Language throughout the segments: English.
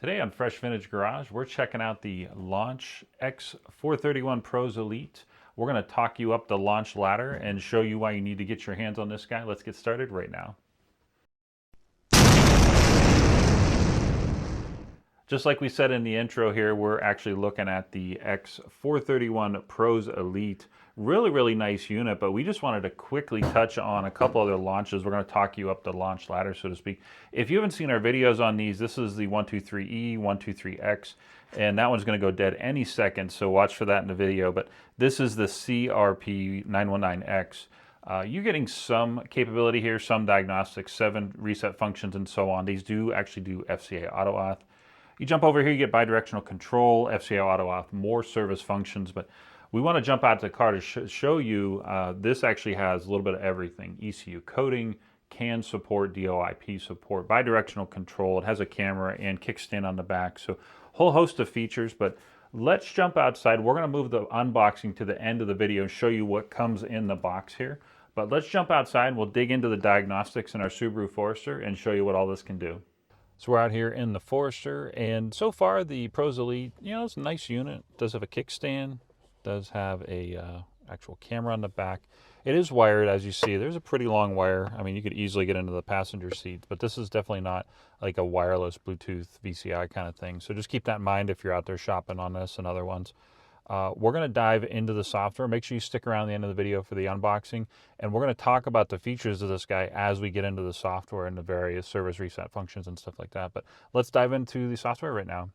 Today on Fresh Vintage Garage, we're checking out the LAUNCH X431 Pros Elite. We're going to talk you up the launch ladder and show you why you need to get your hands on this guy. Let's get started right now. Just like we said in the intro here, we're actually looking at the X431 Pros Elite. Really nice unit, but we just wanted to quickly touch on a couple other launches. We're going to talk you up the launch ladder, so to speak. If you haven't seen our videos on these, this is the 123E, 123X, and that one's going to go dead any second, so watch for that in the video. But this is the CRP 919X. You're getting some capability here, some diagnostics, 7 reset functions, and so on. These do actually do FCA auto auth. You jump over here, you get bidirectional control, FCA auto auth, more service functions, but we want to jump out to the car to show you this actually has a little bit of everything. ECU coding, CAN support, DOIP support, bidirectional control. It has a camera and kickstand on the back, so whole host of features. But let's jump outside. We're going to move the unboxing to the end of the video and show you what comes in the box here. But let's jump outside. We'll dig into the diagnostics in our Subaru Forester and show you what all this can do. So we're out here in the Forester, and so far the Pros Elite, it's a nice unit. It does have a kickstand, does have a actual camera on the back. It is wired, as you see. There's a pretty long wire. I mean, you could easily get into the passenger seat, but this is definitely not like a wireless Bluetooth VCI kind of thing. So just keep that in mind if you're out there shopping on this and other ones. We're going to dive into the software. Make sure you stick around the end of the video for the unboxing, and we're going to talk about the features of this guy as we get into the software and the various service reset functions and stuff like that. But let's dive into the software right now.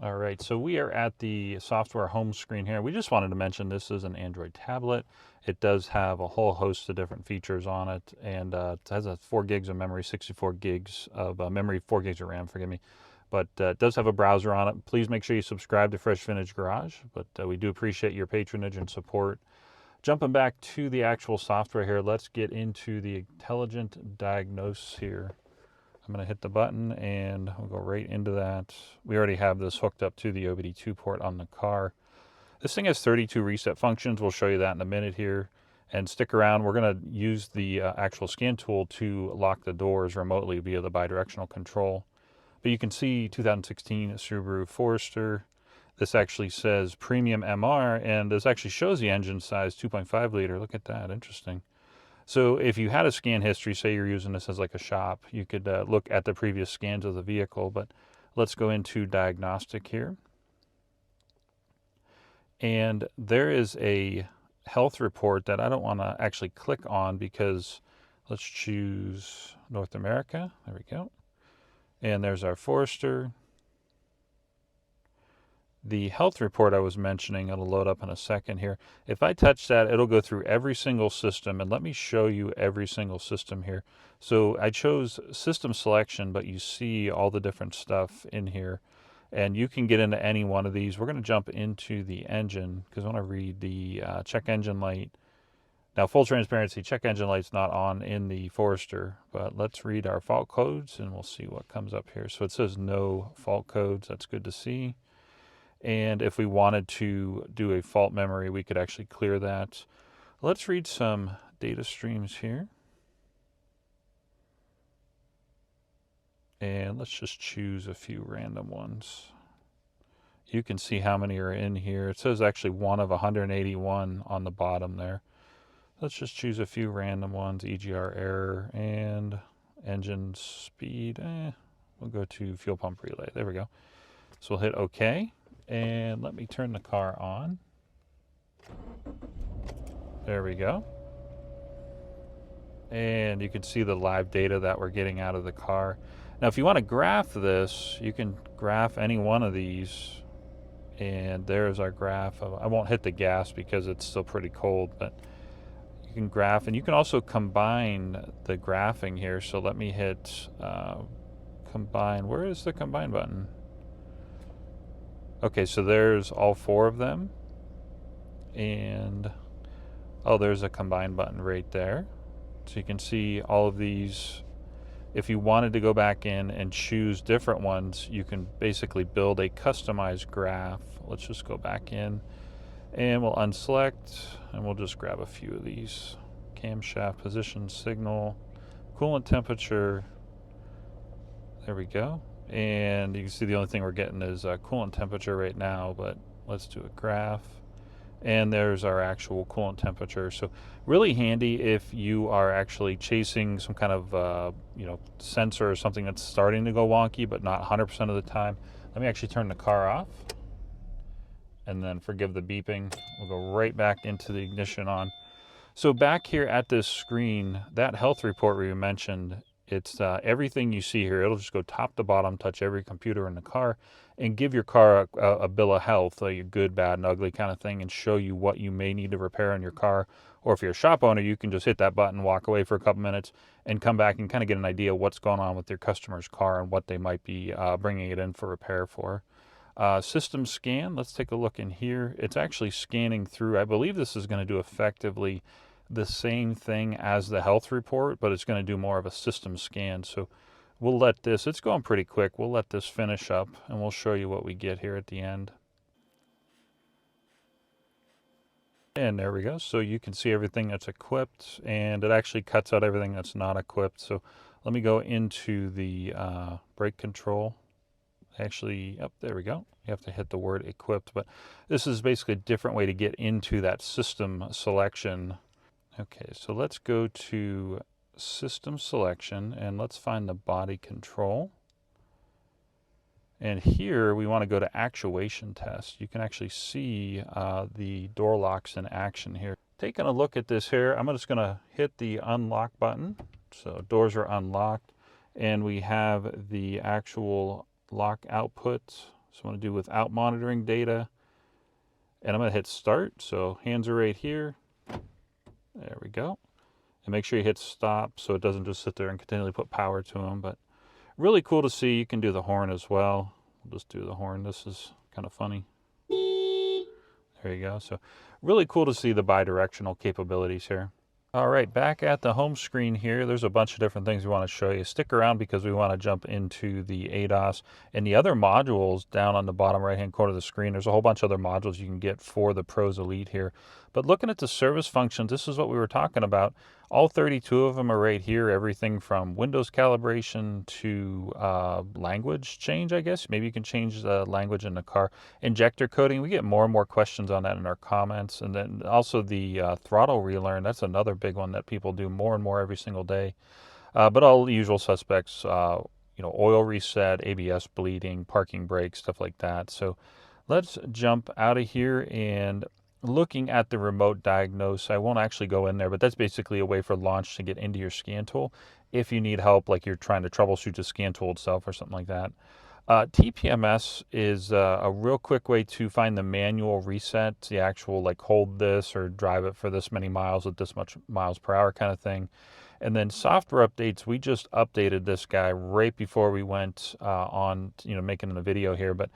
All right, so we are at the software home screen here. We just wanted to mention this is an Android tablet. It does have a whole host of different features on it, and it has 4 gigs of memory, 64 gigs of memory, 4 gigs of RAM, forgive me. But it does have a browser on it. Please make sure you subscribe to Fresh Vintage Garage, but we do appreciate your patronage and support. Jumping back to the actual software here, let's get into the intelligent diagnose here. I'm going to hit the button and we'll go right into that. We already have this hooked up to the OBD2 port on the car. This thing has 32 reset functions. We'll show you that in a minute here. And stick around. We're going to use the actual scan tool to lock the doors remotely via the bidirectional control. But you can see 2016 Subaru Forester. This actually says Premium MR, and this actually shows the engine size, 2.5 liter. Look at that, interesting. So if you had a scan history, say you're using this as like a shop, you could look at the previous scans of the vehicle. But let's go into Diagnostic here. And there is a health report that I don't want to actually click on because let's choose North America. There we go. And there's our Forester. The health report I was mentioning, it'll load up in a second here. If I touch that, it'll go through every single system, and let me show you every single system here. So I chose system selection, but you see all the different stuff in here, and you can get into any one of these. We're going to jump into the engine because I want to read the check engine light. Now, full transparency, check engine light's not on in the Forester, but let's read our fault codes and we'll see what comes up here. So it says no fault codes. That's good to see. And if we wanted to do a fault memory, we could actually clear that. Let's read some data streams here. And let's just choose a few random ones. You can see how many are in here. It says actually 1 of 181 on the bottom there. Let's just choose a few random ones, EGR error and engine speed. We'll go to fuel pump relay. There we go. So we'll hit OK. And let me turn the car on. There we go. And you can see the live data that we're getting out of the car. Now, if you want to graph this, you can graph any one of these. And there's our graph. I won't hit the gas because it's still pretty cold, but you can graph, and you can also combine the graphing here. So let me hit combine. Where is the combine button? Okay, so there's all 4 of them. And oh, there's a combine button right there. So you can see all of these. If you wanted to go back in and choose different ones, you can basically build a customized graph. Let's just go back in and we'll unselect and we'll just grab a few of these. Camshaft position, signal, coolant temperature. There we go. And you can see the only thing we're getting is coolant temperature right now, but let's do a graph. And there's our actual coolant temperature. So really handy if you are actually chasing some kind of sensor or something that's starting to go wonky, but not 100% of the time. Let me actually turn the car off, and then forgive the beeping. We'll go right back into the ignition on. So back here at this screen, that health report we mentioned, it's everything you see here. It'll just go top to bottom, touch every computer in the car, and give your car a bill of health, like a good, bad, and ugly kind of thing, and show you what you may need to repair in your car. Or if you're a shop owner, you can just hit that button, walk away for a couple minutes, and come back and kind of get an idea of what's going on with your customer's car and what they might be bringing it in for repair for. System scan, let's take a look in here. It's actually scanning through. I believe this is going to do effectively the same thing as the health report, but it's going to do more of a system scan. So we'll let this, it's going pretty quick. We'll let this finish up and we'll show you what we get here at the end. And there we go. So you can see everything that's equipped, and it actually cuts out everything that's not equipped. So let me go into the brake control. Actually, there we go. You have to hit the word equipped, but this is basically a different way to get into that system selection. Okay, so let's go to system selection and let's find the body control. And here we want to go to actuation test. You can actually see the door locks in action here. Taking a look at this here, I'm just going to hit the unlock button. So doors are unlocked, and we have the actual lock output. So I'm going to do without monitoring data, and I'm going to hit start. So hands are right here. There we go. And make sure you hit stop so it doesn't just sit there and continually put power to them. But really cool to see. You can do the horn as well. We'll just do the horn. This is kind of funny. There you go. So really cool to see the bi-directional capabilities here. All right, back at the home screen here, there's a bunch of different things we want to show you. Stick around because we want to jump into the ADAS and the other modules down on the bottom right-hand corner of the screen. There's a whole bunch of other modules you can get for the Pros Elite here. But looking at the service functions, this is what we were talking about. All 32 of them are right here. Everything from Windows calibration to language change, I guess. Maybe you can change the language in the car. Injector coding, we get more and more questions on that in our comments. And then also the throttle relearn, that's another big one that people do more and more every single day. But all the usual suspects, oil reset, ABS bleeding, parking brake, stuff like that. So let's jump out of here and looking at the remote diagnose. I won't actually go in there, but that's basically a way for Launch to get into your scan tool if you need help, like you're trying to troubleshoot the scan tool itself or something like that. TPMS is a real quick way to find the manual reset, the actual like hold this or drive it for this many miles with this much miles per hour kind of thing. And then software updates, we just updated this guy right before we went on, making the video here. But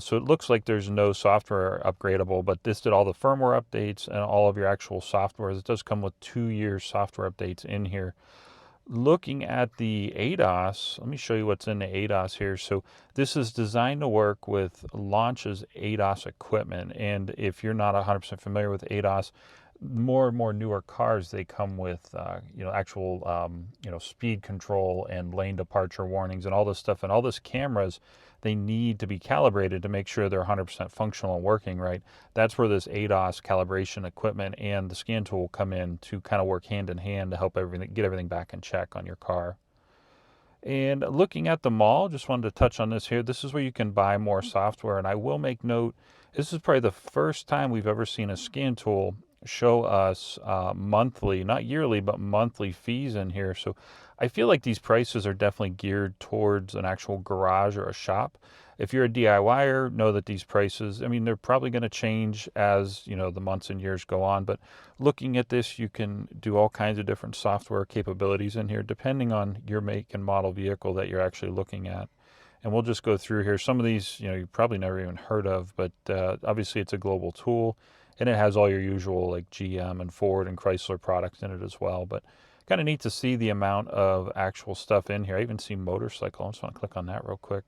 so it looks like there's no software upgradable, but this did all the firmware updates and all of your actual software. It does come with 2 years software updates in here. Looking at the ADAS, let me show you what's in the ADAS here. So this is designed to work with Launch's ADAS equipment. And if you're not 100% familiar with ADAS, more and more newer cars, they come with actual speed control and lane departure warnings and all this stuff, and all this cameras. They need to be calibrated to make sure they're 100% functional and working right. That's where this ADAS calibration equipment and the scan tool come in to kind of work hand in hand to help get everything back in check on your car. And looking at the mall, just wanted to touch on this here. This is where you can buy more software, and I will make note, this is probably the first time we've ever seen a scan tool show us monthly, not yearly, but monthly fees in here. So I feel like these prices are definitely geared towards an actual garage or a shop. If you're a DIYer, know that these prices, they're probably going to change as, the months and years go on. But looking at this, you can do all kinds of different software capabilities in here, depending on your make and model vehicle that you're actually looking at. And we'll just go through here. Some of these, you probably never even heard of, but obviously it's a global tool. And it has all your usual like GM and Ford and Chrysler products in it as well. But kind of neat to see the amount of actual stuff in here. I even see motorcycle. I just want to click on that real quick.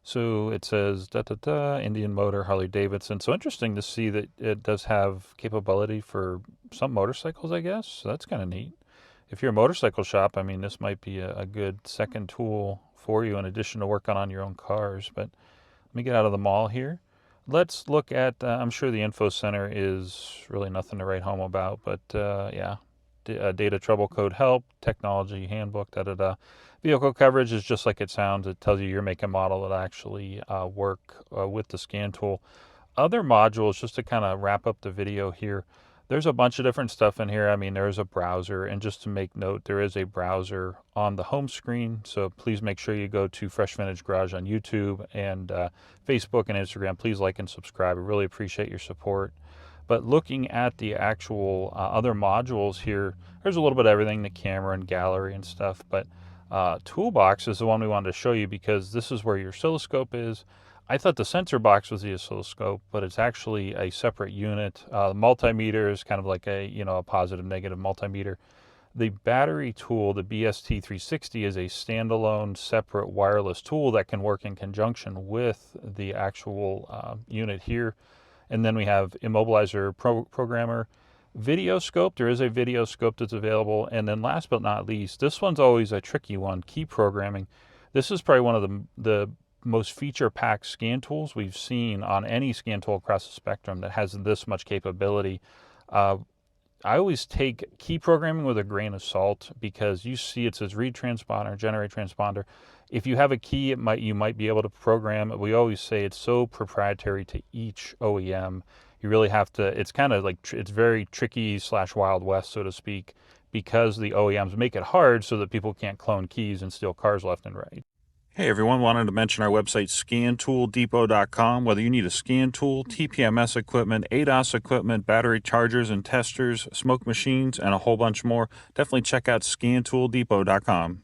So it says Indian Motor, Harley Davidson. So interesting to see that it does have capability for some motorcycles, I guess. So that's kind of neat. if you're a motorcycle shop, I mean, this might be a good second tool for you in addition to working on your own cars. But let me get out of the mall here. Let's look at, I'm sure the info center is really nothing to write home about, but yeah, data trouble code help, technology handbook, da-da-da. Vehicle coverage is just like it sounds. It tells you your make and model that actually work with the scan tool. Other modules, just to kind of wrap up the video here, there's a bunch of different stuff in here. I mean, there's a browser, and just to make note, there is a browser on the home screen, so please make sure you go to Fresh Vintage Garage on YouTube and Facebook and Instagram. Please like and subscribe. I really appreciate your support. But looking at the actual other modules here, there's a little bit of everything, the camera and gallery and stuff, but toolbox is the one we wanted to show you because this is where your oscilloscope is. I thought the sensor box was the oscilloscope, but it's actually a separate unit. The multimeter is kind of like a, you know, a positive negative multimeter. The battery tool, the BST360, is a standalone separate wireless tool that can work in conjunction with the actual unit here. And then we have immobilizer programmer, video scope. There is a video scope that's available. And then last but not least, this one's always a tricky one, key programming. This is probably one of the most feature-packed scan tools we've seen on any scan tool across the spectrum that has this much capability. I always take key programming with a grain of salt because you see it says read transponder, generate transponder. If you have a key, you might be able to program. We always say it's so proprietary to each OEM. You really have to, it's kind of like, it's very tricky / Wild West, so to speak, because the OEMs make it hard so that people can't clone keys and steal cars left and right. Hey everyone, wanted to mention our website, scantooldepot.com. Whether you need a scan tool, TPMS equipment, ADAS equipment, battery chargers and testers, smoke machines, and a whole bunch more, definitely check out scantooldepot.com.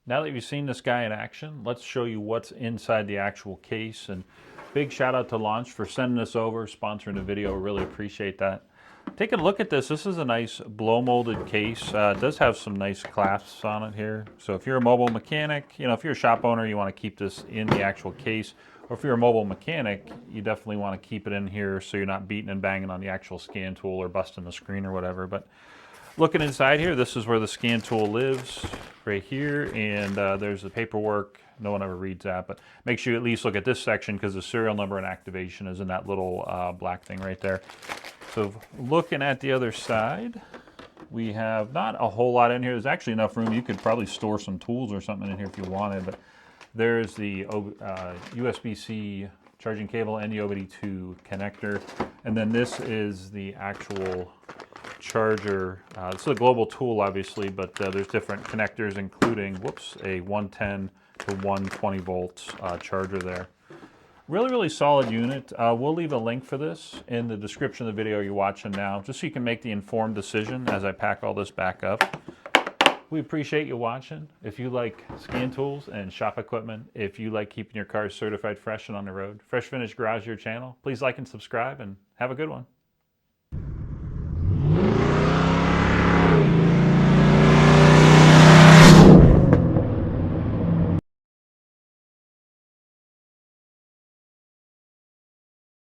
Now that you've seen this guy in action, let's show you what's inside the actual case. And big shout out to Launch for sending this over, sponsoring the video. We really appreciate that. Take a look at this. This is a nice blow molded case. It does have some nice clasps on it here. So if you're a mobile mechanic, you know, if you're a shop owner, you want to keep this in the actual case. Or if you're a mobile mechanic, you definitely want to keep it in here so you're not beating and banging on the actual scan tool or busting the screen or whatever. But looking inside here, this is where the scan tool lives, right here. And there's the paperwork. No one ever reads that, but make sure you at least look at this section because the serial number and activation is in that little black thing right there. So looking at the other side, we have not a whole lot in here. There's actually enough room. You could probably store some tools or something in here if you wanted, but there's the USB-C charging cable and the OBD2 connector. And then this is the actual charger. This is a global tool, obviously, but there's different connectors, including, a 110 to 120 volts charger there. Really solid unit. We'll leave a link for this in the description of the video you're watching now, just so you can make the informed decision as I pack all this back up. We appreciate you watching. If you like scan tools and shop equipment, if you like keeping your cars certified fresh and on the road, Fresh Vintage Garage, your channel, please like and subscribe and have a good one.